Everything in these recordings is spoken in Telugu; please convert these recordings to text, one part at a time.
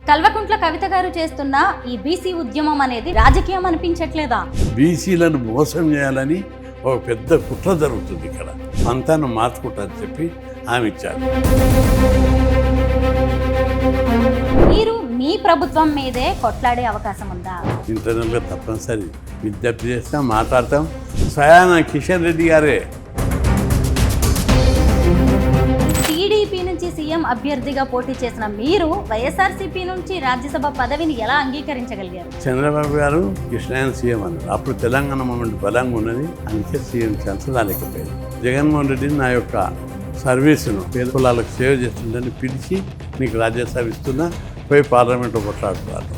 కల్వకుంట్ల కవిత గారు చేస్తున్న ఈ బీసీ ఉద్యమం అనేది రాజకీయం అనిపించట్లేదా? బీసీలను మోసం చేయాలని ఒక పెద్ద కుట్ర జరుగుతుంది. ఇక్కడ అంతాను మార్చుకుంటారని చెప్పి ఆమె ఇచ్చారు. మీరు మీ ప్రభుత్వం మీదే కొట్లాడే అవకాశం ఉందా? ఇంటర్నల్గా తప్పనిసరి విజ్ఞప్తి చేస్తాం, మాట్లాడతాం. స్వయాన కిషన్ రెడ్డి గారే టీడీపీ నుంచి సీఎం అభ్యర్థిగా పోటీ చేసిన మీరు వైఎస్ఆర్సీపీ నుంచి రాజ్యసభ పదవిని ఎలా అంగీకరించగలిగారు? చంద్రబాబు గారు కృష్ణాయన సీఎం అన్నారు. అప్పుడు తెలంగాణ మూమెంట్ బలంగా ఉన్నది, అందుకే సీఎం ఛాన్స్ రాలేకపోయింది. జగన్మోహన్ రెడ్డిని నా యొక్క సర్వీసును పేద కులాలకు సేవ చేస్తుందని పిలిచి నీకు రాజ్యసభ ఇస్తున్నా, పోయి పార్లమెంట్లో కొట్లాడుతున్నారు.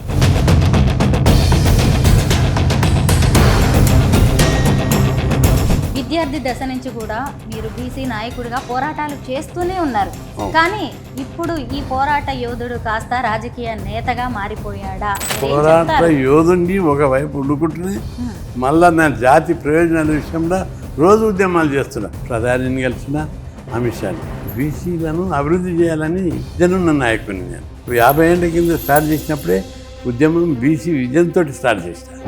విద్యార్థి దశ నుంచి కూడా మీరు బీసీ నాయకుడిగా పోరాటాలు చేస్తూనే ఉన్నారు. కానీ ఇప్పుడు ఈ పోరాట యోధుడు కాస్త రాజకీయ నేతగా మారిపోయాడా? పోరాట యోధుడిని ఒకవైపు ఉండుకుంటూనే మళ్ళా నా జాతి ప్రయోజనాల విషయంలో రోజు ఉద్యమాలు చేస్తున్నా. ప్రధానిని కలిసిన అమిత్ షాని బీసీలను అభివృద్ధి చేయాలని జనున్న నాయకుడిని నేను 50 ఏళ్ళ కింద స్టార్ట్ చేసినప్పుడే ఉద్యమం బీసీ విజయంతో స్టార్ట్ చేశాను.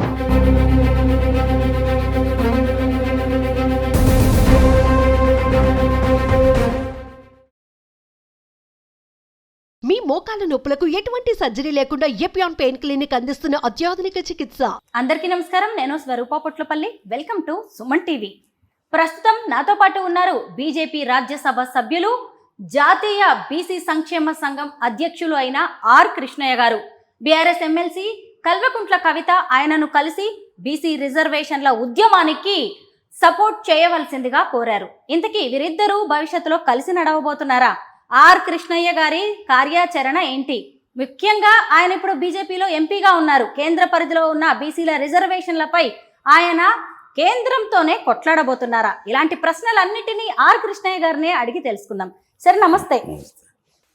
మీ మోకాల నొప్పులకు ఎటువంటి సర్జరీ లేకుండా ఎపియాన్ పెయిన్ క్లినిక్ అందిస్తున్న అత్యాధునిక చికిత్స. అందరికీ నమస్కారం, నేను Swarupa Potlapalli. Welcome to Suman TV. ప్రస్తుతం నాతో పాటు ఉన్నారు బీజేపీ రాజ్యసభ సభ్యులు, జాతీయ బీసీ సంక్షేమ సంఘం అధ్యక్షులు అయిన ఆర్ కృష్ణయ్య గారు. బీఆర్ఎస్ ఎమ్మెల్సీ కల్వకుంట్ల కవిత ఆయనను కలిసి బీసీ రిజర్వేషన్ల ఉద్యమానికి సపోర్ట్ చేయవలసిందిగా కోరారు. ఇంతకీ వీరిద్దరూ భవిష్యత్తులో కలిసి నడవబోతున్నారా? ఆర్ కృష్ణయ్య గారి కార్యాచరణ ఏంటి? ముఖ్యంగా ఆయన ఇప్పుడు బీజేపీలో ఎంపీగా ఉన్నారు. కేంద్ర పరిధిలో ఉన్న బీసీల రిజర్వేషన్లపై ఆయన కేంద్రంతోనే కొట్లాడబోతున్నారా? ఇలాంటి ప్రశ్నలన్నిటినీ ఆర్ కృష్ణయ్య గారినే అడిగి తెలుసుకుందాం. సరే, నమస్తే.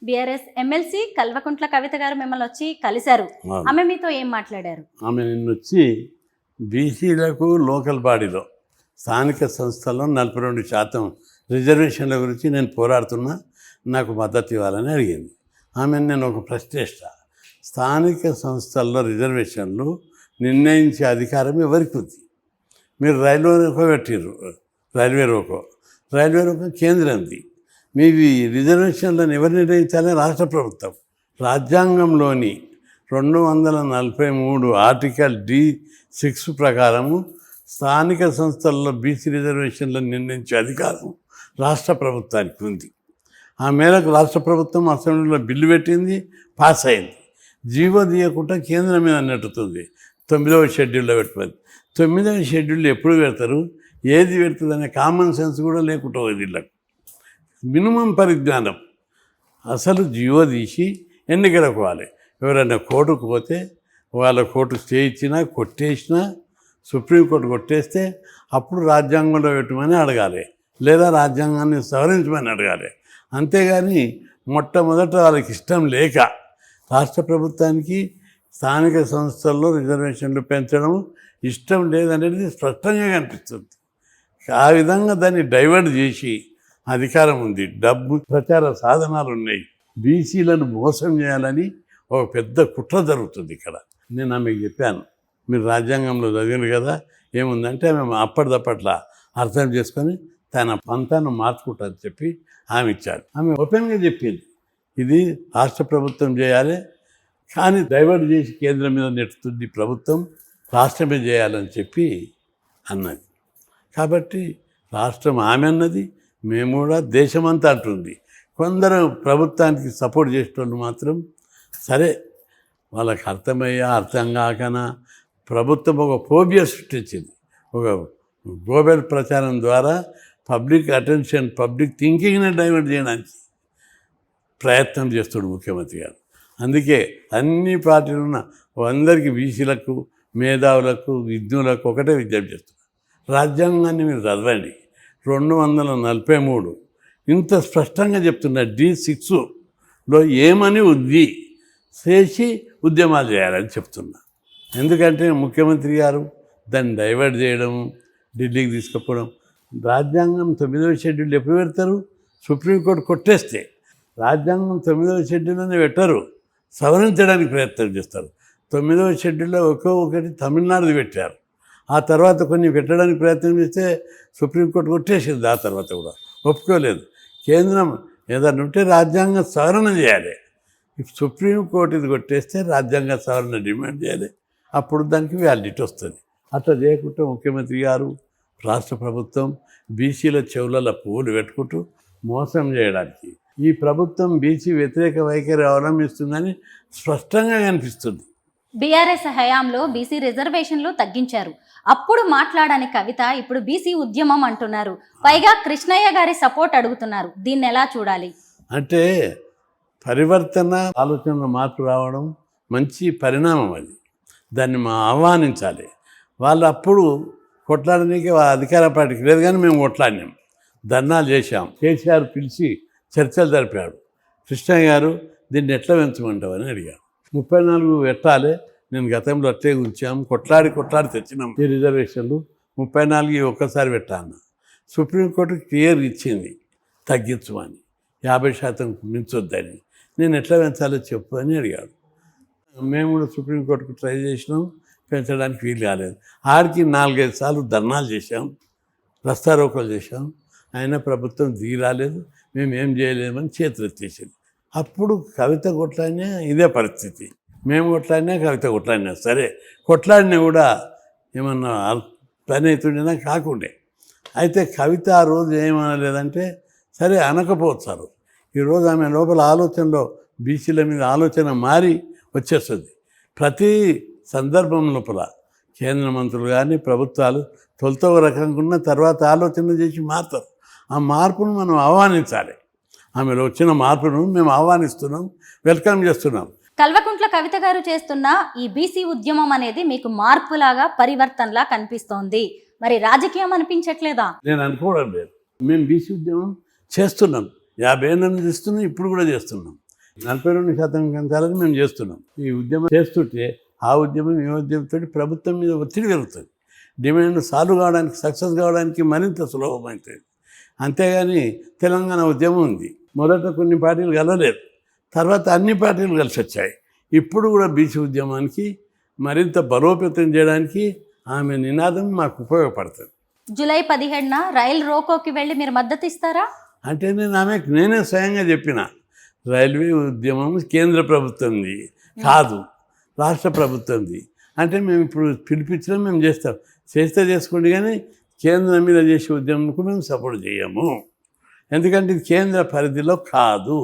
బీఆర్ఎస్ ఎమ్మెల్సీ కల్వకుంట్ల కవిత గారు మిమ్మల్ని వచ్చి కలిశారు. ఆమె మీతో ఏం మాట్లాడారు? ఆమె నిన్న వచ్చి బీసీలకు లోకల్ బాడీలో స్థానిక సంస్థల్లో 42% రిజర్వేషన్ల గురించి నేను పోరాడుతున్నా, నాకు మద్దతు ఇవ్వాలని అడిగింది. ఆమెను నేను ఒక ప్రశ్న చేస్తా. స్థానిక సంస్థల్లో రిజర్వేషన్లు నిర్ణయించే అధికారం ఎవరికి ఉంది? మీరు రైల్వే రోకో పెట్టిర్రు, రైల్వే రోకో కేంద్రంది. మీవి రిజర్వేషన్లను ఎవరు నిర్ణయించాలని? రాష్ట్ర ప్రభుత్వం. రాజ్యాంగంలోని 243 ఆర్టికల్ D6 ప్రకారము స్థానిక సంస్థల్లో బీసీ రిజర్వేషన్లను నిర్ణయించే అధికారం రాష్ట్ర ప్రభుత్వానికి ఉంది. ఆ మేరకు రాష్ట్ర ప్రభుత్వం అసెంబ్లీలో బిల్లు పెట్టింది, పాస్ అయింది. జీవో తీయకుండా కేంద్రం మీద నెట్టుతుంది. 9వ షెడ్యూల్లో పెట్టమని. 9వ షెడ్యూల్ ఎప్పుడు పెడతారు, ఏది పెడుతుందనే కామన్ సెన్స్ కూడా లేకుండా వీళ్ళకు. మినిమం పరిజ్ఞానం. అసలు జీవో తీసి ఎన్నికలకు పోవాలి. ఎవరైనా కోర్టుకు పోతే వాళ్ళ కోర్టు స్టే ఇచ్చినా కొట్టేసినా, సుప్రీంకోర్టు కొట్టేస్తే అప్పుడు రాజ్యాంగంలో పెట్టమని అడగాలి, లేదా రాజ్యాంగాన్ని సవరించమని అడగాలి. అంతేగాని మొట్టమొదట వాళ్ళకి ఇష్టం లేక రాష్ట్ర ప్రభుత్వానికి స్థానిక సంస్థల్లో రిజర్వేషన్లు పెంచడం ఇష్టం లేదనేది స్పష్టంగా కనిపిస్తుంది. ఆ విధంగా దాన్ని డైవర్ట్ చేసి అధికారం ఉంది, డబ్బు, ప్రచార సాధనాలు ఉన్నాయి. బీసీలను మోసం చేయాలని ఒక పెద్ద కుట్ర జరుగుతుంది ఇక్కడ. నేను ఆమెకు చెప్పాను, మీరు రాజ్యాంగంలో చదివారు కదా, ఏముందంటే ఆమె అప్పటిదప్పట్లా అర్థం చేసుకొని తన పంతాను మార్చుకుంటారని చెప్పి ఆమె ఇచ్చారు. ఆమె ఓపెన్గా చెప్పింది, ఇది రాష్ట్ర ప్రభుత్వం చేయాలి, కానీ డైవర్ట్ చేసి కేంద్రం మీద నెట్టుతుంది ప్రభుత్వం, రాష్ట్రమే చేయాలని చెప్పి అన్నది. కాబట్టి రాష్ట్రం ఆమె అన్నది, మేము కూడా దేశమంతా అంటుంది. కొందరు ప్రభుత్వానికి సపోర్ట్ చేసేటోళ్ళు మాత్రం సరే, వాళ్ళకి అర్థం కాకనా ప్రభుత్వం ఒక ఫోబియా సృష్టించింది. ఒక గ్లోబల్ ప్రచారం ద్వారా పబ్లిక్ అటెన్షన్, పబ్లిక్ థింకింగ్ని డైవర్ట్ చేయడానికి ప్రయత్నం చేస్తాడు ముఖ్యమంత్రి గారు. అందుకే అన్ని పార్టీలు ఉన్న అందరికీ, బీసీలకు, మేధావులకు, విజ్ఞులకు ఒకటే విజ్ఞప్తి చేస్తున్నారు. రాజ్యాంగాన్ని మీరు చదవండి. 243 ఇంత స్పష్టంగా చెప్తున్న D6లో ఏమని ఉంది చేసి ఉద్యమాలు చేయాలని చెప్తున్నా. ఎందుకంటే ముఖ్యమంత్రి గారు దాన్ని డైవర్ట్ చేయడం, ఢిల్లీకి తీసుకుపోవడం. రాజ్యాంగం 9వ షెడ్యూల్ ఎప్పుడు పెడతారు? సుప్రీంకోర్టు కొట్టేస్తే. రాజ్యాంగం 9వ షెడ్యూల్లోనే పెట్టరు, సవరించడానికి ప్రయత్నం చేస్తారు. 9వ షెడ్యూల్లో ఒక్కొక్కటి తమిళనాడుది పెట్టారు. ఆ తర్వాత కొన్ని పెట్టడానికి ప్రయత్నం చేస్తే సుప్రీంకోర్టు కొట్టేసింది. ఆ తర్వాత కూడా ఒప్పుకోలేదు. కేంద్రం ఏదైనా ఉంటే రాజ్యాంగ సవరణ చేయాలి. సుప్రీంకోర్టు ఇది కొట్టేస్తే రాజ్యాంగ సవరణ డిమాండ్ చేయాలి. అప్పుడు దానికి వ్యాలిడిటీ వస్తుంది. అట్లా చేయకుంటే ముఖ్యమంత్రి గారు, రాష్ట్ర ప్రభుత్వం బీసీల చెవులలో పువ్వులు పెట్టుకుంటూ మోసం చేయడానికి ఈ ప్రభుత్వం బీసీ వ్యతిరేక వైఖరి అవలంబిస్తుందని స్పష్టంగా కనిపిస్తుంది. బీఆర్ఎస్ హయాంలో బీసీ రిజర్వేషన్లు తగ్గించారు. అప్పుడు మాట్లాడని కవిత ఇప్పుడు బీసీ ఉద్యమం అంటున్నారు. పైగా కృష్ణయ్య గారి సపోర్ట్ అడుగుతున్నారు. దీన్ని ఎలా చూడాలి? అంటే పరివర్తన ఆలోచనలో మార్పు రావడం మంచి పరిణామం. అది దాన్ని ఆహ్వానించాలి. వాళ్ళు అప్పుడు కొట్లాడడానికి అధికార పార్టీకి లేదు, కానీ మేము కొట్లాడినాం, ధర్నాలు చేశాం. కేసీఆర్ పిలిచి చర్చలు జరిపాడు. కృష్ణయ్య గారు దీన్ని ఎట్లా పెంచమంటావని అడిగాడు. 34 పెట్టాలి, నేను గతంలో అట్లే ఉంచాం, కొట్లాడి తెచ్చినాం ఈ రిజర్వేషన్లు. 34 ఒక్కసారి పెట్టాను. సుప్రీంకోర్టు క్లియర్ ఇచ్చింది తగ్గించమని, 50% మించొద్దని. నేను ఎట్లా పెంచాలో చెప్పు అని అడిగాడు. మేము కూడా సుప్రీంకోర్టుకు ట్రై చేసినాం, పెంచడానికి వీలు కాలేదు. ఆడికి 4-5 సార్లు ధర్నాలు చేశాం, రస్తారోకోలు చేశాం. అయినా ప్రభుత్వం దిగి రాలేదు, మేము ఏం చేయలేమని చేతులెత్తేసింది. అప్పుడు కవిత కొట్లాడినా ఇదే పరిస్థితి, మేము కొట్లాడినా కవిత కొట్లాడినా. సరే కొట్లాడినా కూడా ఏమన్నా పని అవుతుండేనా కాకుండే. అయితే కవిత ఆ రోజు ఏమనలేదంటే సరే అనకపోవచ్చు. ఈరోజు ఆమె లోపల ఆలోచనలో బీసీల మీద ఆలోచన మారి వచ్చేస్తుంది. ప్రతి సందర్భం లోపల కేంద్ర మంత్రులు కానీ ప్రభుత్వాలు తొలుత ఒక రకంగా ఉన్న తర్వాత ఆలోచన చేసి మారుతారు. ఆ మార్పును మనం ఆహ్వానించాలి. ఆమెలో వచ్చిన మార్పును మేము ఆహ్వానిస్తున్నాం, వెల్కమ్ చేస్తున్నాం. కల్వకుంట్ల కవిత గారు చేస్తున్న ఈ బీసీ ఉద్యమం అనేది మీకు మార్పులాగా, పరివర్తనలా కనిపిస్తోంది. మరి రాజకీయం అనిపించట్లేదా? నేను అనుకోవడం లేదు. మేము బీసీ ఉద్యమం చేస్తున్నాం, 50 ఏళ్ళ నుంచి చేస్తున్నాం, ఇప్పుడు కూడా చేస్తున్నాం. 42% పెంచాలని మేము చేస్తున్నాం. ఈ ఉద్యమం చేస్తుంటే ఆ ఉద్యమం ఈ ఉద్యమంతో ప్రభుత్వం మీద ఒత్తిడి పెరుగుతుంది. డిమాండ్ సాల్వ్ కావడానికి, సక్సెస్ కావడానికి మరింత సులభమవుతుంది. అంతేగాని తెలంగాణ ఉద్యమం ఉంది, మొదట కొన్ని పార్టీలు కలవలేదు, తర్వాత అన్ని పార్టీలు కలిసి వచ్చాయి. ఇప్పుడు కూడా బీసీ ఉద్యమానికి మరింత బలోపేతం చేయడానికి ఆమె నినాదం మాకు ఉపయోగపడుతుంది. జూలై 17న రైలు రోకోకి వెళ్ళి మీరు మద్దతు ఇస్తారా? అంటే నేనే స్వయంగా చెప్పిన, రైల్వే ఉద్యమం కేంద్ర ప్రభుత్వంది కాదు, రాష్ట్ర ప్రభుత్వంది. అంటే మేము ఇప్పుడు పిలిపించినా మేము చేస్తే చేసుకోండి, కానీ కేంద్రం మీద చేసే ఉద్యమంకు మేము సపోర్ట్ చేయము. ఎందుకంటే ఇది కేంద్ర పరిధిలో కాదు,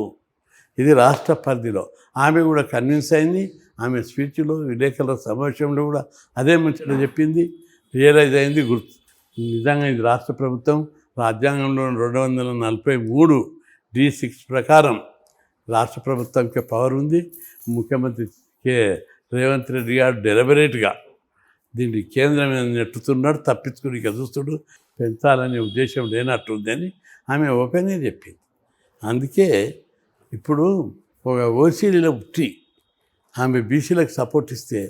ఇది రాష్ట్ర పరిధిలో. ఆమె కూడా కన్విన్స్ అయింది. ఆమె స్పీచ్లో, విలేకరుల సమావేశంలో కూడా అదే ముచ్చట చెప్పింది, రియలైజ్ అయింది. నిజంగా ఇది రాష్ట్ర ప్రభుత్వం రాజ్యాంగంలో 243 D6 ప్రకారం రాష్ట్ర ప్రభుత్వానికి పవర్ ఉంది. ముఖ్యమంత్రి రేవంత్ రెడ్డి గారు డెలిబరేట్గా దీన్ని కేంద్రం మీద నెట్టుతున్నాడు, తప్పించుకుని ఇక చూస్తుడు, పెంచాలనే ఉద్దేశం లేనట్టుందని ఆమె ఓపెన్గా చెప్పింది. అందుకే ఇప్పుడు ఒక ఓసీడీలో పుట్టి ఆమె బీసీలకు సపోర్ట్ ఇస్తే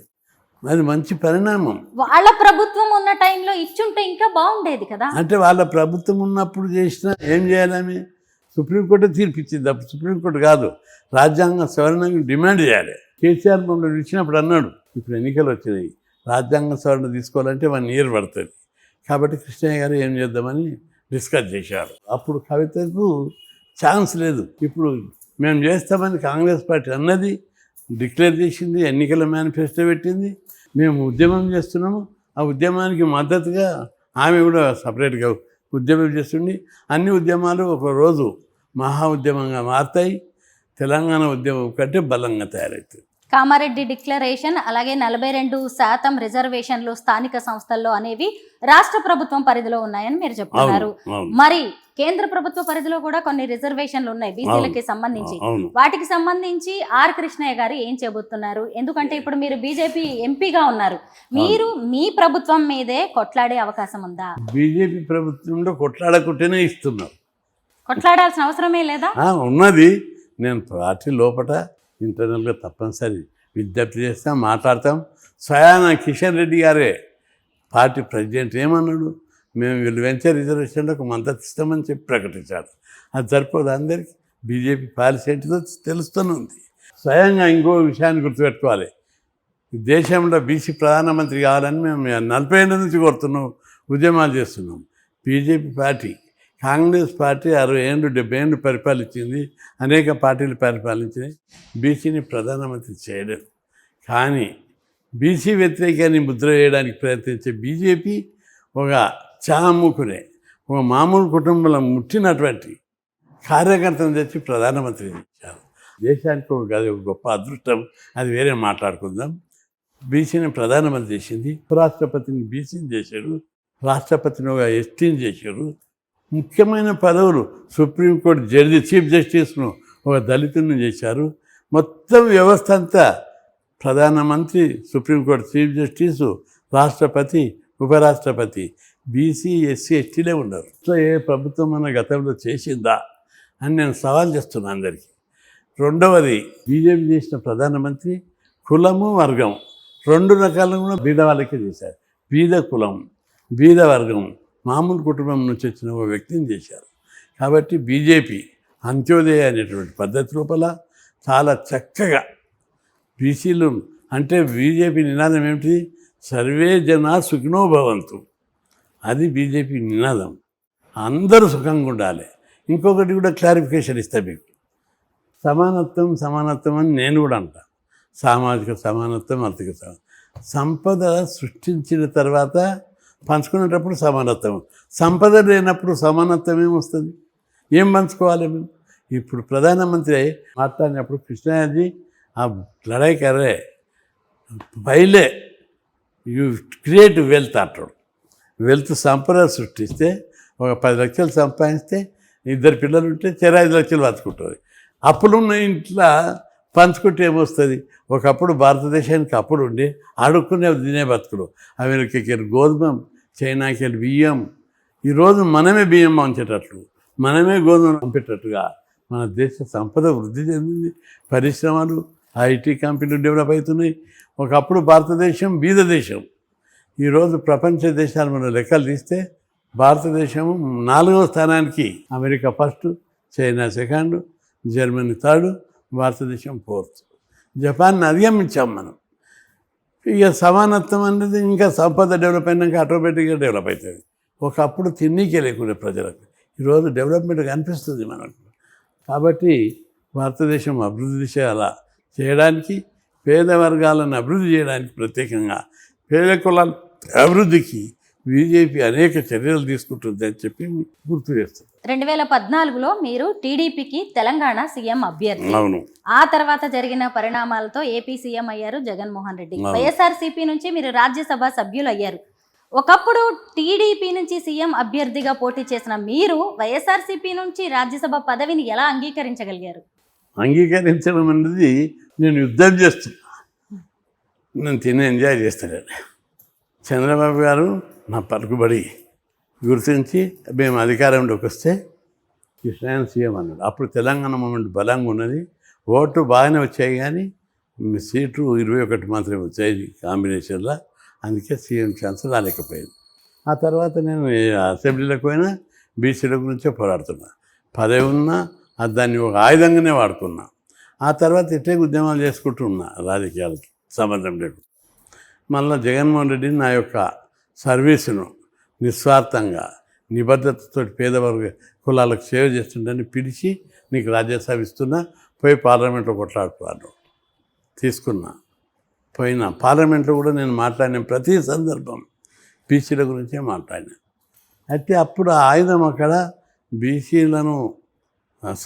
అది మంచి పరిణామం. వాళ్ళ ప్రభుత్వం ఉన్న టైంలో ఇచ్చుంటే ఇంకా బాగుండేది కదా. అంటే వాళ్ళ ప్రభుత్వం ఉన్నప్పుడు చేసినా ఏం చేయాలి? ఆమె సుప్రీంకోర్టు తీర్పిచ్చింది. అప్పుడు సుప్రీంకోర్టు కాదు, రాజ్యాంగ సవరణకు డిమాండ్ చేయాలి. కేసీఆర్ మమ్మల్ని ఇచ్చినప్పుడు అన్నాడు, ఇప్పుడు ఎన్నికలు వచ్చినాయి, రాజ్యాంగ సవరణ తీసుకోవాలంటే 1 year పడుతుంది. కాబట్టి కృష్ణయ్య గారు ఏం చేద్దామని డిస్కస్ చేశారు. అప్పుడు కవితకు ఛాన్స్ లేదు. ఇప్పుడు మేము చేస్తామని కాంగ్రెస్ పార్టీ అన్నది, డిక్లేర్ చేసింది, ఎన్నికల మేనిఫెస్టో పెట్టింది, మేము ఉద్యమం చేస్తున్నాము. ఆ ఉద్యమానికి మద్దతుగా ఆమె కూడా సపరేట్గా ఉద్యమం చేస్తుంది. అన్ని ఉద్యమాలు ఒకరోజు మహా ఉద్యమంగా మారుతాయి. తెలంగాణ ఉద్యమం కంటే బలంగా తయారవుతుంది. కామారెడ్డి డిక్లరేషన్, అలాగే 42% రిజర్వేషన్లు స్థానిక సంస్థల్లో అనేవి రాష్ట్ర ప్రభుత్వం పరిధిలో ఉన్నాయని మీరు చెప్తున్నారు. మరి కేంద్ర ప్రభుత్వ పరిధిలో కూడా కొన్ని రిజర్వేషన్లు ఉన్నాయి బీసీలకి సంబంధించి. వాటికి సంబంధించి ఆర్ కృష్ణయ్య గారు ఏం చెబుతున్నారు? ఎందుకంటే ఇప్పుడు మీరు బీజేపీ ఎంపీగా ఉన్నారు, మీరు మీ ప్రభుత్వం మీదే కొట్లాడే అవకాశం ఉందా? బీజేపీ ప్రభుత్వంలో కొట్లాడకుంటేనే ఇస్తున్నారు, కొట్లాడాల్సిన అవసరమే లేదా? ఉన్నది. నేను పార్టీ లోపల ఇంటర్నల్గా తప్పనిసరి విజ్ఞప్తి చేస్తాం, మాట్లాడతాం. స్వయాన కిషన్ రెడ్డి గారే పార్టీ ప్రెసిడెంట్ ఏమన్నాడు, మేము వీళ్ళు వెంచర్ రిజర్వేషన్లకు మద్దతు ఇస్తామని చెప్పి ప్రకటించారు. అది సరిపోదు, అందరికీ బీజేపీ పాలసీ ఏంటిదో తెలుస్తూనే ఉంది. స్వయంగా ఇంకో విషయాన్ని గుర్తుపెట్టుకోవాలి, దేశంలో బీసీ ప్రధానమంత్రి కావాలని మేము 40 ఏళ్ళ నుంచి కోరుతున్నాం, ఉద్యమాలు చేస్తున్నాం. బీజేపీ పార్టీ, కాంగ్రెస్ పార్టీ 60 ఏళ్ళు 70 ఏళ్ళు పరిపాలించింది, అనేక పార్టీలు పరిపాలించినాయి, బీసీని ప్రధానమంత్రి చేయలేదు. కానీ బీసీ వ్యతిరేకాన్ని ముద్ర వేయడానికి ప్రయత్నించే బీజేపీ ఒక చాముకునే ఒక మామూలు కుటుంబంలో ముట్టినటువంటి కార్యకర్తను తెచ్చి ప్రధానమంత్రి ఇచ్చారు. దేశానికి ఒక గొప్ప అదృష్టం, అది వేరే మాట్లాడుకుందాం. బీసీని ప్రధానమంత్రి చేసింది, ఉపరాష్ట్రపతిని బీసీని చేశారు, రాష్ట్రపతిని ఒక ఎస్టీని చేశారు. ముఖ్యమైన పదవులు సుప్రీంకోర్టు జడ్జి, చీఫ్ జస్టిస్ను ఒక దళితుని చేశారు. మొత్తం వ్యవస్థ అంతా ప్రధానమంత్రి, సుప్రీంకోర్టు చీఫ్ జస్టిసు, రాష్ట్రపతి, ఉపరాష్ట్రపతి, బీసీ ఎస్సీ ఎస్టీలే ఉన్నారు. సో ఏ ప్రభుత్వం మన గతంలో చేసిందా అని నేను సవాల్ చేస్తున్నాను అందరికీ. రెండవది, బీజేపీ చేసిన ప్రధానమంత్రి కులము వర్గం 2 రకాలను కూడా బీద వాళ్ళకే చేశారు. బీద కులం, బీద వర్గం, మామూలు కుటుంబం నుంచి వచ్చిన ఒక వ్యక్తిని చేశారు. కాబట్టి బీజేపీ అంత్యోదయ అనేటువంటి పద్ధతి లోపల చాలా చక్కగా బీసీలు అంటే బీజేపీ నినాదం ఏమిటి? సర్వే జనా సుఖినో భవంతు, అది బీజేపీ నినాదం. అందరూ సుఖంగా ఉండాలి. ఇంకొకటి కూడా క్లారిఫికేషన్ ఇస్తా మీకు, సమానత్వం సమానత్వం అని నేను కూడా అంటా. సామాజిక సమానత్వం, ఆర్థిక సంపద సృష్టించిన తర్వాత పంచుకునేటప్పుడు సమానత్వం, సంపద లేనప్పుడు సమానత్వం ఏమొస్తుంది? ఏం పంచుకోవాలి? ఇప్పుడు ప్రధానమంత్రి మాట్లాడినప్పుడు కృష్ణాజీ ఆ లడాయి కర్రే పైలే యూ క్రియేట్ వెల్త్ అంటాడు. వెల్త్ సంపద సృష్టిస్తే ఒక 10 లక్షలు సంపాదిస్తే 2 పిల్లలు ఉంటే 5 లక్షలు బతుకుంటుంది. అప్పులున్న ఇంట్లో పంచుకుంటే ఏమొస్తుంది? ఒకప్పుడు భారతదేశానికి అప్పుడు ఉండి అడుక్కునే తినే బతుకులు. అమెరికాకి వెళ్ళి గోధుమ, చైనాకి వెళ్ళి బియ్యం. ఈరోజు మనమే బియ్యం పంచేటట్లు, మనమే గోధుమ పంపేటట్టుగా మన దేశ సంపద వృద్ధి చెందింది. పరిశ్రమలు, ఐటీ కంపెనీలు డెవలప్ అవుతున్నాయి. ఒకప్పుడు భారతదేశం బీద దేశం. ఈరోజు ప్రపంచ దేశాలు మనం లెక్కలు తీస్తే భారతదేశము 4వ స్థానానికి, America first, China second, Germany third, భారతదేశం 4th. జపాన్ని అధిగమించాం మనం. ఇక సమానత్వం అనేది ఇంకా సంపద డెవలప్ అయినాక ఆటోమేటిక్గా డెవలప్ అవుతుంది. ఒకప్పుడు తిన్నీకే లేకుండా ప్రజలకు, ఈరోజు డెవలప్మెంట్ కనిపిస్తుంది మనకు. కాబట్టి భారతదేశం అభివృద్ధి చేయాలా చేయడానికి, పేద వర్గాలను అభివృద్ధి చేయడానికి, ప్రత్యేకంగా పేద కులాల అభివృద్ధికి బీజేపీ అనేక చర్యలు తీసుకుంటుందని చెప్పి గుర్తు చేస్తుంది. 2014లో మీరు టీడీపీకి తెలంగాణ సీఎం అభ్యర్థి. అవును. ఆ తర్వాత జరిగిన పరిణామాలతో ఏపీ సీఎం అయ్యారు జగన్మోహన్ రెడ్డి. వైఎస్ఆర్సీపీ నుంచి మీరు రాజ్యసభ సభ్యులు అయ్యారు. ఒకప్పుడు టీడీపీ నుంచి సీఎం అభ్యర్థిగా పోటీ చేసిన మీరు వైఎస్ఆర్సీపీ నుంచి రాజ్యసభ పదవిని ఎలా అంగీకరించగలిగారు? అంగీకరించడం అనేది, నేను యుద్ధం చేస్తున్నా, నేను తిని ఎంజాయ్ చేస్తాను. చంద్రబాబు గారు నా పలుకుబడి గుర్తించి మేము అధికారంలోకి వస్తే కృష్ణాయన సీఎం అన్నాడు. అప్పుడు తెలంగాణ మూమెంట్ బలంగా ఉన్నది, ఓట్లు బాగానే వచ్చాయి, కానీ సీట్లు 21 మాత్రమే వచ్చాయి కాంబినేషన్లో. అందుకే సీఎం ఛాన్స్ రాలేకపోయింది. ఆ తర్వాత నేను అసెంబ్లీలోకి పోయినా బీసీల గురించే పోరాడుతున్నా. పదవి ఉన్నా దాన్ని ఒక ఆయుధంగానే వాడుకున్నా. ఆ తర్వాత ఇట్టే ఉద్యమాలు చేసుకుంటూ ఉన్నా, రాజకీయాలకి సంబంధం లేకుండా. మళ్ళీ జగన్మోహన్ రెడ్డి నా యొక్క సర్వీసును నిస్వార్థంగా, నిబద్ధతతో పేదవర్గ కులాలకు సేవ చేస్తుందని పిలిచి, నీకు రాజ్యసభ ఇస్తున్నా, పోయి పార్లమెంట్లో కొట్లాడుతున్నాను తీసుకున్నా. పోయినా పార్లమెంట్లో కూడా నేను మాట్లాడిన ప్రతి సందర్భం బీసీల గురించే మాట్లాడినా. అయితే అప్పుడు ఆయుధం అక్కడ బీసీలను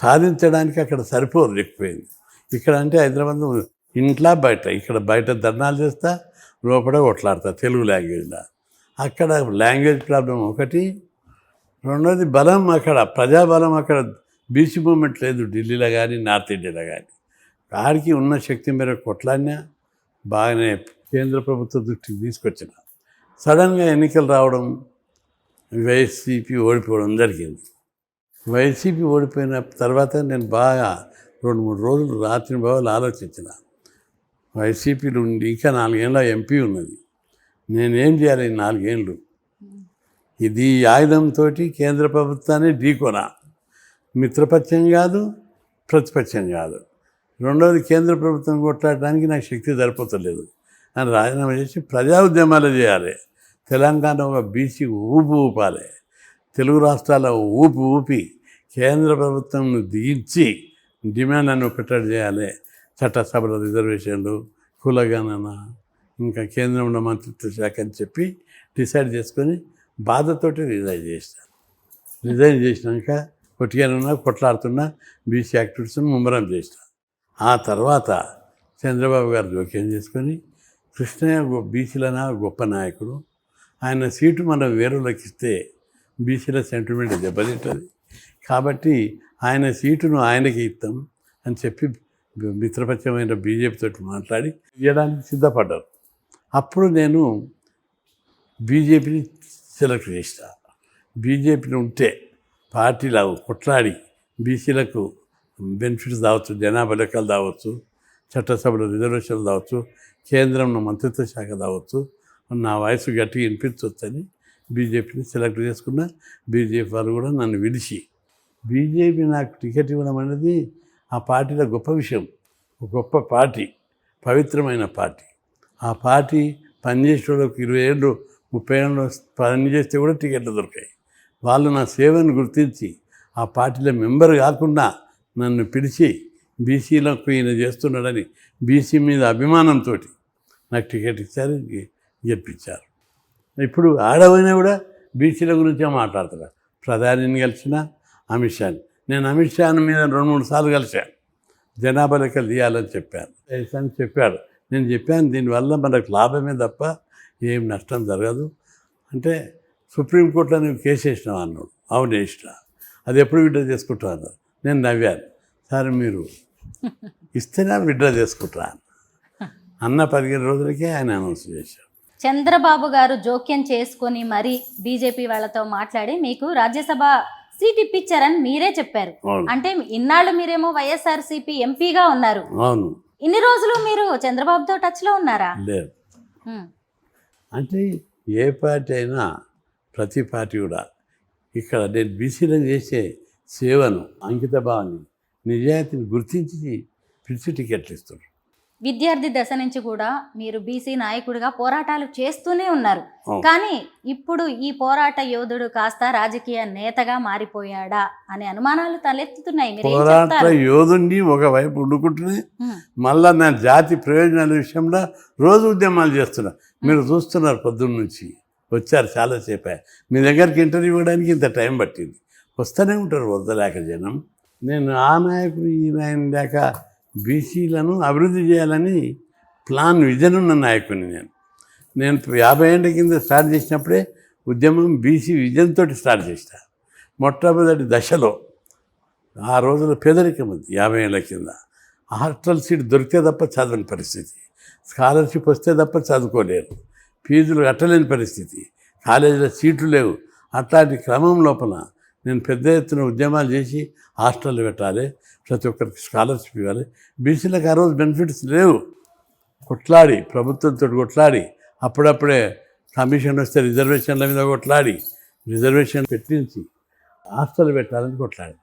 సాధించడానికి అక్కడ సరిపోలేకపోయింది. ఇక్కడ అంటే హైదరాబాద్ ఇంట్లో బయట, ఇక్కడ బయట ధర్నాలు చేస్తా, లోపల కొట్లాడతా తెలుగు లాంగ్వేజ్లో. అక్కడ లాంగ్వేజ్ ప్రాబ్లం ఒకటి, రెండోది బలం, అక్కడ ప్రజాబలం, అక్కడ బీసీ మూమెంట్ లేదు ఢిల్లీలో కానీ నార్త్ ఇండియాలో కానీ. ఆడికి ఉన్న శక్తి మేరకు కొట్లాడినా, బాగానే కేంద్ర ప్రభుత్వ దృష్టికి తీసుకొచ్చిన. సడన్గా ఎన్నికలు రావడం, వైసీపీ ఓడిపోవడం జరిగింది. వైసీపీ ఓడిపోయిన తర్వాత నేను బాగా 2-3 రోజులు రాత్రి బాగా ఆలోచించిన. వైసీపీలో ఉండి ఇంకా 4 ఏళ్ళ ఎంపీ ఉన్నది, నేనేం చేయాలి 4 ఏళ్ళు? ఇది ఆయుధంతో కేంద్ర ప్రభుత్వాన్ని ఢీకొన, మిత్రపక్షం కాదు, ప్రతిపక్షం కాదు, రెండవది కేంద్ర ప్రభుత్వం కొట్లాడడానికి నాకు శక్తి సరిపోతలేదు అని రాజీనామా చేసి ప్రజా ఉద్యమాలు చేయాలి. తెలంగాణ ఒక బీసీ ఊపాలి. తెలుగు రాష్ట్రాల ఊపి కేంద్ర ప్రభుత్వంను దించి డిమాండ్ అని ఒకటి చేయాలి. చట్టసభల రిజర్వేషన్లు, కులగణన, ఇంకా కేంద్రంలో మంత్రిత్వ శాఖ అని చెప్పి డిసైడ్ చేసుకొని బాధతోటి రిజైన్ చేసినాక కొట్టిగానున్నా కొట్లాడుతున్నా బీసీ యాక్టివిటీస్ని ముమ్మరం చేసిన. ఆ తర్వాత చంద్రబాబు గారు జోక్యం చేసుకొని కృష్ణయ్య బీసీలన గొప్ప నాయకుడు, ఆయన సీటు మనం వేరులోకి ఇస్తే బీసీల సెంటిమెంట్ దెబ్బతింటుంది కాబట్టి ఆయన సీటును ఆయనకి ఇస్తాం అని చెప్పి మిత్రపక్షమైన బీజేపీతో మాట్లాడి ఇవ్వడానికి సిద్ధపడ్డారు. అప్పుడు నేను బీజేపీని సెలెక్ట్ చేసిన. బీజేపీని ఉంటే పార్టీలో కొట్లాడి బీసీలకు బెనిఫిట్స్ కావచ్చు, జనాభా లెక్కలు కావచ్చు, చట్టసభలో రిజర్వేషన్లు కావచ్చు, కేంద్రంలో మంత్రిత్వ శాఖ కావచ్చు, నా వయసు గట్టిగా వినిపించవచ్చని బీజేపీని సెలెక్ట్ చేసుకున్న. బీజేపీ వాళ్ళు కూడా నన్ను విడిచి బీజేపీ నాకు టికెట్ ఇవ్వడం అనేది ఆ పార్టీలో గొప్ప విషయం. ఒక గొప్ప పార్టీ, పవిత్రమైన పార్టీ. ఆ పార్టీ పనిచేసే వాళ్ళకి 20 ఏళ్ళు 30 ఏళ్ళు పని చేస్తే కూడా టికెట్లు దొరికాయి. వాళ్ళు నా సేవను గుర్తించి ఆ పార్టీలో మెంబర్ కాకుండా నన్ను పిలిచి బీసీలకు ఈయన చేస్తున్నాడని బీసీ మీద అభిమానంతో నాకు టికెట్ ఇచ్చారు, గెలిపించారు. ఇప్పుడు ఆడవైనా కూడా బీసీల గురించే మాట్లాడుతున్నారు. ప్రధానిని కలిసిన అమిత్ షాని, నేను అమిత్ షా మీద 2-3 సార్లు కలిశాను. జనాభా లెక్కలు తీయాలని చెప్పాను అని చెప్పాడు. నేను చెప్పాను దీనివల్ల మనకు లాభమే తప్ప ఏం నష్టం జరగదు అంటే, సుప్రీంకోర్టులో నువ్వు కేసు వేసినావు అన్నాడు. అవును వేసిన. అది ఎప్పుడు విడ్డ్రా చేసుకుంటా అన్నారు. నేను నవ్వాను. సరే మీరు ఇస్తేనే విడ్డ్రా చేసుకుంటా అన్న 15 రోజులకే ఆయన అనౌన్స్ చేశారు. చంద్రబాబు గారు జోక్యం చేసుకొని మరి బీజేపీ వాళ్ళతో మాట్లాడి మీకు రాజ్యసభ సీట్ ఇప్పించారని మీరే చెప్పారు. అంటే ఇన్నాళ్ళు మీరేమో వైఎస్ఆర్సీపీ ఎంపీగా ఉన్నారు. అవును. ఇన్ని రోజులు మీరు చంద్రబాబుతో టచ్లో ఉన్నారా? లేదు. అంటే ఏ పార్టీ అయినా ప్రతి పార్టీ కూడా ఇక్కడ నేను బీసీలకు చేసే సేవను, అంకిత భావాన్ని, నిజాయితీని గుర్తించి పిలిచి టికెట్లు ఇస్తున్నారు. విద్యార్థి దశ నుంచి కూడా మీరు బీసీ నాయకుడిగా పోరాటాలు చేస్తూనే ఉన్నారు. కానీ ఇప్పుడు ఈ పోరాట యోధుడు కాస్త రాజకీయ నేతగా మారిపోయాడా అనే అనుమానాలు తలెత్తుతున్నాయి. పోరాట యోధుడిని ఒకవైపు వండుకుంటూనే మళ్ళా నా జాతి ప్రయోజనాల విషయంలో రోజు ఉద్యమాలు చేస్తున్నా. మీరు చూస్తున్నారు, పొద్దున్న నుంచి వచ్చారు చాలాసేపు. మీ దగ్గరికి ఇంటర్వ్యూ ఇవ్వడానికి ఇంత టైం పట్టింది. వస్తూనే ఉంటారు వద్దలేక జనం. నేను ఆ నాయకుడు ఈ నాయకుడు లేక బీసీలను అభివృద్ధి చేయాలని విజన్ ఉన్న నాయకుని. నేను 50 ఏళ్ళ కింద స్టార్ట్ చేసినప్పుడే ఉద్యమం బీసీ విజన్తో స్టార్ట్ చేసిన. మొట్టమొదటి దశలో ఆ రోజుల పేదరికం ఉంది. 50 ఏళ్ళ కింద హాస్టల్ సీట్ దొరికితే తప్ప చదవని పరిస్థితి, స్కాలర్షిప్ వస్తే తప్ప చదువుకోలేరు, ఫీజులు కట్టలేని పరిస్థితి, కాలేజీలో సీట్లు లేవు. అట్లాంటి క్రమం లోపల నేను పెద్ద ఎత్తున ఉద్యమాలు చేసి హాస్టల్ పెట్టాలి, ప్రతి ఒక్కరికి స్కాలర్షిప్ ఇవ్వాలి. బీసీలకు ఆ రోజు బెనిఫిట్స్ లేవు. కొట్లాడి ప్రభుత్వంతో కొట్లాడి అప్పుడప్పుడే కమిషన్ వస్తే రిజర్వేషన్ల మీద కొట్లాడి రిజర్వేషన్ పెట్టించి హాస్టల్ పెట్టాలని కొట్లాడి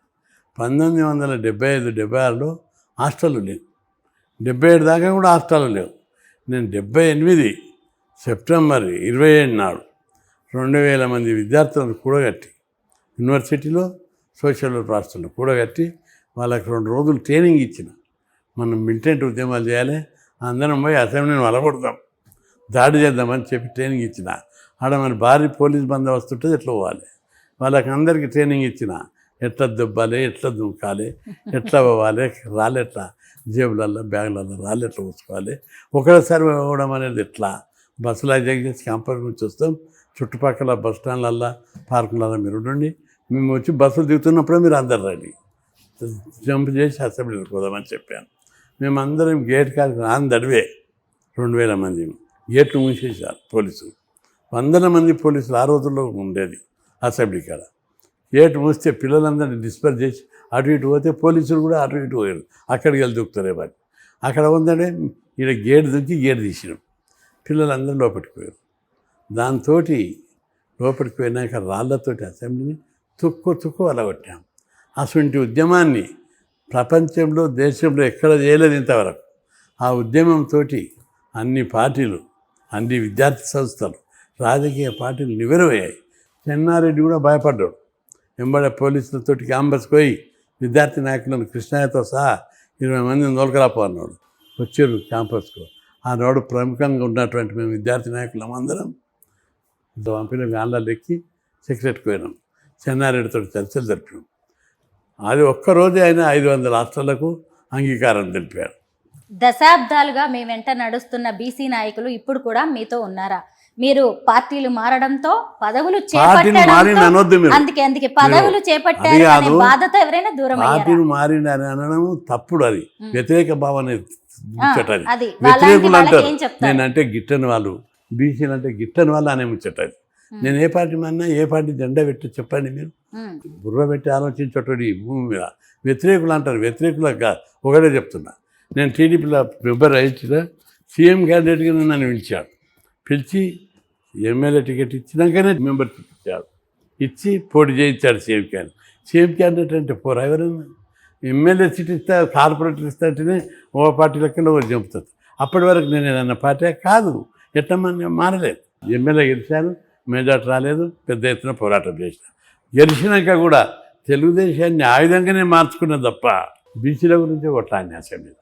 1975-76లో హాస్టళ్ళు లేవు. 77 దాకా కూడా హాస్టళ్ళు లేవు. నేను 78 సెప్టెంబర్ 27 నాడు 2000 మంది విద్యార్థులను కూడగట్టి యూనివర్సిటీలో సోషల్ వర్క్ హాస్టల్లో కూడగట్టి వాళ్ళకి 2 రోజులు ట్రైనింగ్ ఇచ్చిన. మనం మిలిటెంట్ ఉద్యమాలు చేయాలి, అందరం పోయి అసెంబ్లీని వలగొడదాం, దాడి చేద్దామని చెప్పి ట్రైనింగ్ ఇచ్చిన. ఆడ మన భారీ పోలీస్ బందోబస్తు ఉంటుంది, ఎట్లా పోవాలి వాళ్ళకి అందరికీ ట్రైనింగ్ ఇచ్చిన. ఎట్లా దుబ్బాలి, ఎట్లా దుంకాలి, ఎట్లా పోవాలి, రాళ్ళు ఎట్లా జేబులల్లో బ్యాగులలో రాళ్ళు ఎట్లా పోసుకోవాలి, ఒకటేసారి పోవడం అనేది ఎట్లా, బస్సులు హైజాక్ చేసి క్యాంపస్ నుంచి వస్తాం, చుట్టుపక్కల బస్ స్టాండ్లల్లో పార్కులలో మీరు ఉండండి, మేము వచ్చి బస్సులు దిగుతున్నప్పుడే మీరు అందరు రండి, జంప్ చేసి అసెంబ్లీకి పోదామని చెప్పాను. మేమందరం గేట్ కాడికి దడివే 2000 మంది గేట్లు మూసేసారు పోలీసులు. 100 మంది పోలీసులు ఆ రోజుల్లో ఉండేది అసెంబ్లీ కాడ. గేట్ మూస్తే పిల్లలందరినీ డిస్పర్స్ చేసి అటు ఇటు పోతే పోలీసులు కూడా అటు ఇటు పోయారు, అక్కడికి వెళ్ళి దూకుతారే మరి. అక్కడ ఉందంటే ఈడ గేట్ దుక్కి గేట్ తీసినాం, పిల్లలందరూ లోపలికి పోయారు. దాంతో లోపలికి పోయినాక రాళ్లతోటి అసెంబ్లీని తుక్కు అలా కొట్టాం. అటువంటి ఉద్యమాన్ని ప్రపంచంలో దేశంలో ఎక్కడ చేయలేదు ఇంతవరకు. ఆ ఉద్యమంతో అన్ని పార్టీలు, అన్ని విద్యార్థి సంస్థలు, రాజకీయ పార్టీలు నివెరవయ్యాయి. చెన్నారెడ్డి కూడా భయపడ్డాడు. వెంబడే పోలీసులతో క్యాంపస్కి పోయి విద్యార్థి నాయకులను కృష్ణయ్యతో సహా 20 మందిని తోలుకరాపో అన్నాడు. వచ్చారు క్యాంపస్కు. ఆనాడు ప్రముఖంగా ఉన్నటువంటి మేము విద్యార్థి నాయకులం అందరం పంపిన వ్యాన్లలో ఎక్కి సెక్రటరీకి పోయినాం. చెన్నారెడ్డితో చర్చలు జరిపినాం. అది ఒక్కరోజే ఆయన 500 హాస్టళ్లకు అంగీకారం తెలిపారు. దశాబ్దాలుగా మీ వెంట నడుస్తున్న బీసీ నాయకులు ఇప్పుడు కూడా మీతో ఉన్నారా? మీరు పార్టీలు మారడంతో పదవులు అందుకే పదవులు చేపట్టారు అనే బాధతో ఎవరైనా దూరం పార్టీలు మారింది అని అనడం తప్పుడు. అది వ్యతిరేక భావన ముచ్చటది. వ్యతిరేకులు అంటారు. నేనంటే గిట్టని వాళ్ళు, బీసీలు అంటే గిట్టని వాళ్ళు అనే ముచ్చటది. నేను ఏ పార్టీ మారినా ఏ పార్టీ జెండా పెట్టి చెప్పండి. మీరు బుర్ర పెట్టి ఆలోచించటోడు ఈ భూమి మీద. వ్యతిరేకులు అంటారు. వ్యతిరేకులకు ఒకటే చెప్తున్నా. నేను టీడీపీలో మెంబర్ అయితే సీఎం క్యాండిడేట్గా నన్ను పిలిచాడు. పిలిచి ఎమ్మెల్యే టికెట్ ఇచ్చినాకనే మెంబర్షిప్ ఇచ్చాడు. ఇచ్చి పోటీ చేయించాడు సీఎం క్యాండిడేట్. సీఎం క్యాండిడేట్ అంటే ఎవరైనా ఎమ్మెల్యే సీట్ ఇస్తే, కార్పొరేటర్ ఇస్తే అంటేనే ఓ పార్టీ లెక్కలో చెబుతుంది. అప్పటి వరకు నేను ఏదన్నా పార్టీ కాదు, ఎట్లా మారలేదు. ఎమ్మెల్యే గెలిచాను, మెజార్టీ రాలేదు, పెద్ద ఎత్తున పోరాటం చేసిన. గెలిచినాక కూడా తెలుగుదేశాన్ని ఆయుధంగానే మార్చుకున్నది తప్ప బీసీల గురించి కొట్లాడిన అసెంబ్లీలో.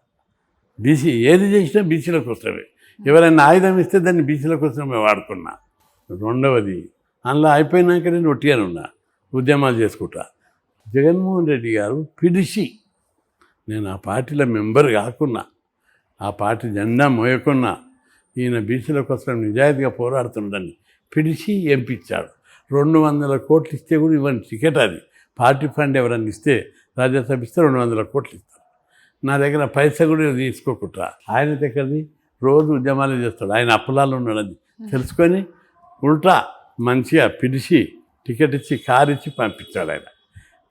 బీసీ ఏది చేసినా బీసీల కోసమే. ఎవరైనా ఆయుధం ఇస్తే దాన్ని బీసీల కోసమే వాడుకున్నా. రెండవది, అందులో అయిపోయినాక నేను ఒట్టిగానే ఉన్నా, ఉద్యమాలు చేసుకుంటా. జగన్మోహన్ రెడ్డి గారు పిలిచి, నేను ఆ పార్టీలో మెంబర్ కాకున్నా, ఆ పార్టీ జెండా మోయకున్నా, ఈయన బీసీల కోసం నిజాయితీగా పోరాడుతుండని పిలిచి ఎంపించాడు. 200 కోట్లు ఇస్తే కూడా ఇవ్వండి టికెట్. అది పార్టీ ఫండ్ ఎవరన్నా ఇస్తే, రాజ్యసభ ఇస్తే 200 కోట్లు ఇస్తారు. నా దగ్గర పైసా కూడా తీసుకోకుండా ఆయన దగ్గరది రోజు ఉద్యమాలు చేస్తాడు. ఆయన అప్పులాలు ఉన్నాడని తెలుసుకొని ఉల్టా మంచిగా పిలిచి టికెట్ ఇచ్చి కారు ఇచ్చి పంపించాడు. ఆయన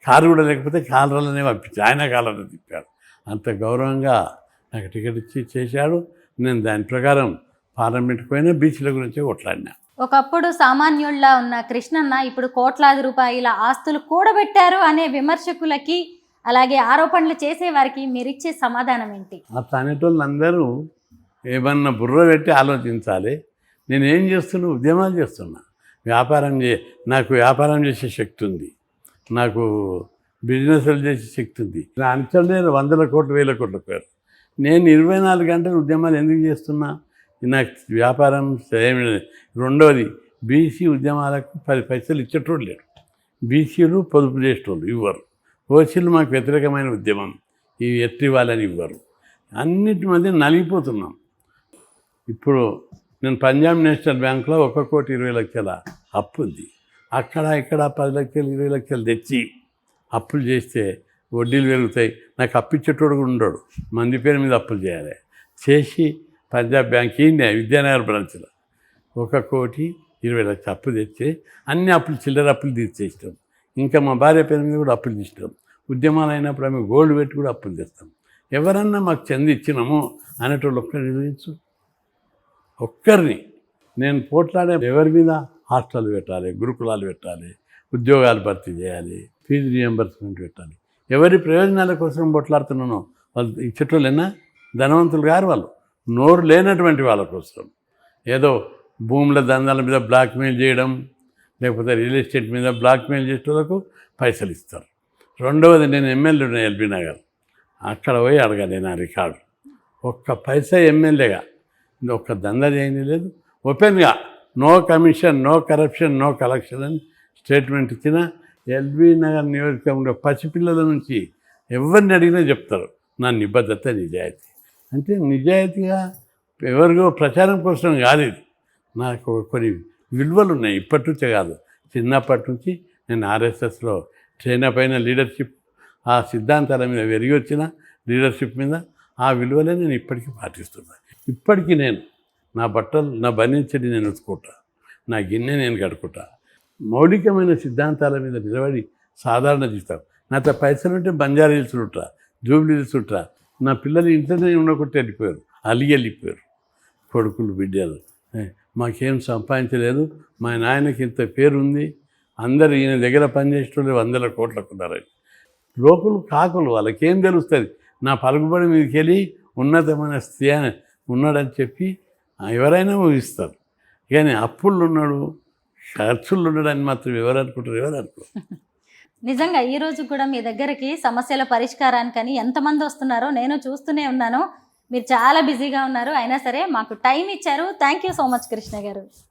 కారు కూడా లేకపోతే కాలరాలనే పంపించాడు. ఆయన కాలరాలు తిప్పాడు. అంత గౌరవంగా నాకు టికెట్ ఇచ్చి చేశాడు. నేను దాని ప్రకారం పార్లమెంట్కి పోయినా బీచ్ల గురించి కొట్లాడినా. ఒకప్పుడు సామాన్యుల్లా ఉన్న కృష్ణన్న ఇప్పుడు కోట్లాది రూపాయల ఆస్తులు కూడబెట్టారు అనే విమర్శకులకి, అలాగే ఆరోపణలు చేసేవారికి మీరిచ్చే సమాధానం ఏంటి? అట్లా అనేటోళ్ళందరూ ఏమన్నా బుర్ర పెట్టి ఆలోచించాలి. నేనేం చేస్తున్నా? ఉద్యమాలు చేస్తున్నా. నాకు వ్యాపారం చేసే శక్తి ఉంది, నాకు బిజినెస్లు చేసే శక్తి ఉంది. నా అంచనా 100 కోట్లు 1000 కోట్ల పేరు. నేను 24 గంటలు ఉద్యమాలు ఎందుకు చేస్తున్నా? నాకు వ్యాపారం ఏమి లేదు. రెండవది, బీసీ ఉద్యమాలకు 10 పైసలు ఇచ్చేటోళ్ళు లేరు. బీసీలు పొదుపు చేసేటోళ్ళు ఇవ్వరు. ఓసీలు మాకు వ్యతిరేకమైన ఉద్యమం, ఇవి ఎత్తి వాళ్ళని ఇవ్వరు. అన్నిటి మధ్య నలిగిపోతున్నాం. ఇప్పుడు నేను పంజాబ్ నేషనల్ బ్యాంక్లో 1,20,00,000 అప్పు ఉంది. అక్కడ ఇక్కడ 10 లక్షలు 20 లక్షలు తెచ్చి అప్పులు చేస్తే వడ్డీలు పెరుగుతాయి. నాకు అప్పిచ్చేటోడు కూడా ఉండడు. మంది పేరు మీద అప్పులు చేయాలి. చేసి పంజాబ్ బ్యాంక్ విద్యానగర్ బ్రాంచ్లో 1,20,00,000 అప్పు తెచ్చి అన్ని అప్పులు, చిల్లర అప్పులు తీర్చేస్తాం. ఇంకా మా భార్య పేరు మీద కూడా అప్పులు తీస్తాం. ఉద్యమాలు అయినప్పుడు ఆమె గోల్డ్ పెట్టి కూడా అప్పులు తెస్తాం. ఎవరన్నా మాకు చెంది ఇచ్చినామో అనేటోళ్ళు ఒక్కరిని నిర్వహించు. ఒక్కరిని నేను పోట్లాడే ఎవరి మీద హాస్టల్ పెట్టాలి, గురుకులాలు పెట్టాలి, ఉద్యోగాలు భర్తీ చేయాలి, ఫీజు రియంబర్స్మెంట్ పెట్టాలి. ఎవరి ప్రయోజనాల కోసం పోట్లాడుతున్నానో వాళ్ళు ఇచ్చేటోళ్ళైనా ధనవంతులు గారు. వాళ్ళు నోరు లేనటువంటి వాళ్ళ కోసం ఏదో భూముల దందాల మీద బ్లాక్మెయిల్ చేయడం, లేకపోతే రియల్ ఎస్టేట్ మీద బ్లాక్మెయిల్ చేసేటోళ్ళకు పైసలు ఇస్తారు. రెండవది, నేను ఎమ్మెల్యే ఉన్న ఎల్బీ నగర్, అక్కడ పోయి అడగాలి నా రికార్డు. ఒక్క పైసా ఎమ్మెల్యేగా ఒక్క దందా చేయని లేదు. ఓపెన్గా no commission, no corruption, no collection అని స్టేట్మెంట్ ఇచ్చిన ఎల్బీ నగర్ నియోజకవర్గంలో పసిపిల్లల నుంచి ఎవరిని అడిగినా చెప్తారు నా నిబద్ధత, నిజాయితీ. అంటే నిజాయితీగా ఎవరికో ప్రచారం కోసం కాదు ఇది. నాకు కొన్ని విలువలు ఉన్నాయి. ఇప్పటి నుంచే కాదు, చిన్నప్పటి నుంచి నేను ఆర్ఎస్ఎస్లో ట్రైన్ అయిన లీడర్షిప్, ఆ సిద్ధాంతాల మీద వెరిగి వచ్చిన లీడర్షిప్ మీద ఆ విలువలే నేను ఇప్పటికీ పాటిస్తున్నాను. ఇప్పటికీ నేను నా బట్టలు, నా బనించడి నేను ఉతుకుంటా, నా గిన్నె నేను కడుకుంటా. మౌలికమైన సిద్ధాంతాల మీద నిలబడి సాధారణ జీవితం. నాతో పైసలు ఉంటే బంజారా హిల్స్ ఉంటా, జూబ్లీ హిల్స్ ఉంటా. నా పిల్లలు ఇంట్లోనే ఉండకుంటే వెళ్ళిపోయారు, వెళ్ళిపోయారు కొడుకులు, బిడ్డలు. మాకేం సంపాదించలేదు, మా నాయనకి ఇంత పేరుంది, అందరు ఈయన దగ్గర పనిచేసేటోళ్ళు 100 కోట్లకు ఉన్నారని. లోకులు కాకులు, వాళ్ళకేం తెలుస్తుంది? నా పలుకుబడి మీదకి వెళ్ళి ఉన్నతమైన స్థితి ఉన్నాడని చెప్పి ఎవరైనా ఊహిస్తారు. కానీ అప్పులు ఉన్నాడు, ఖర్చులు ఉన్నాడని మాత్రం ఎవరు అనుకుంటారు? నిజంగా ఈ రోజు కూడా మీ దగ్గరికి సమస్యల పరిష్కారానికని ఎంతమంది వస్తున్నారో నేను చూస్తూనే ఉన్నాను. మీరు చాలా బిజీగా ఉన్నారు, అయినా సరే మాకు టైం ఇచ్చారు. Thank you so much Krishna గారు.